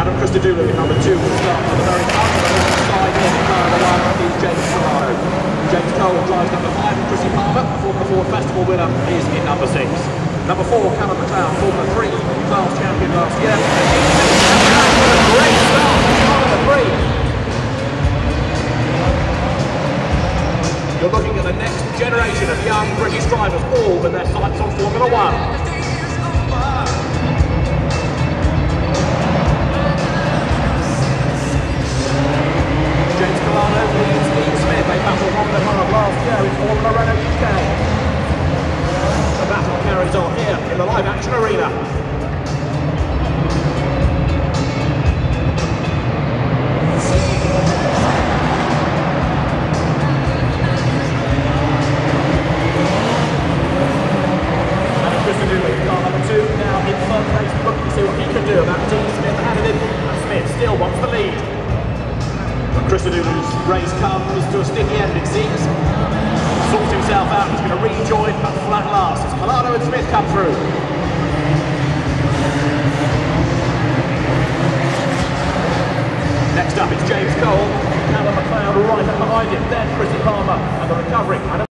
Adam Christodoulou in number 2 will start on the very front, but alongside him in car number 1 is James Cavalo. James Cole drives number 5, and Chrissy Palmer, the Formula Ford Festival winner, is in number 6. Number 4, Callum McLeod, Formula 3, class champion last year. Great start for Formula 3. You're looking at the next generation of young British drivers, all with their sights on Formula 1. James Cavalo leads Dean Smith. They battled on the hard last year in Formula Renault UK. The battle carries on here in the live action arena. Adam Christodoulou, car number 2, now in third place, looking to see what he can do about Dean Smith ahead of him, and Smith still wants the lead. Christodoulou's race comes to a sticky end, it seems. Sorts himself out, he's going to rejoin at flat last as Collado and Smith come through. Next up it's James Cole, Callum McLeod right up behind him, then Chrissy Palmer, and the recovery.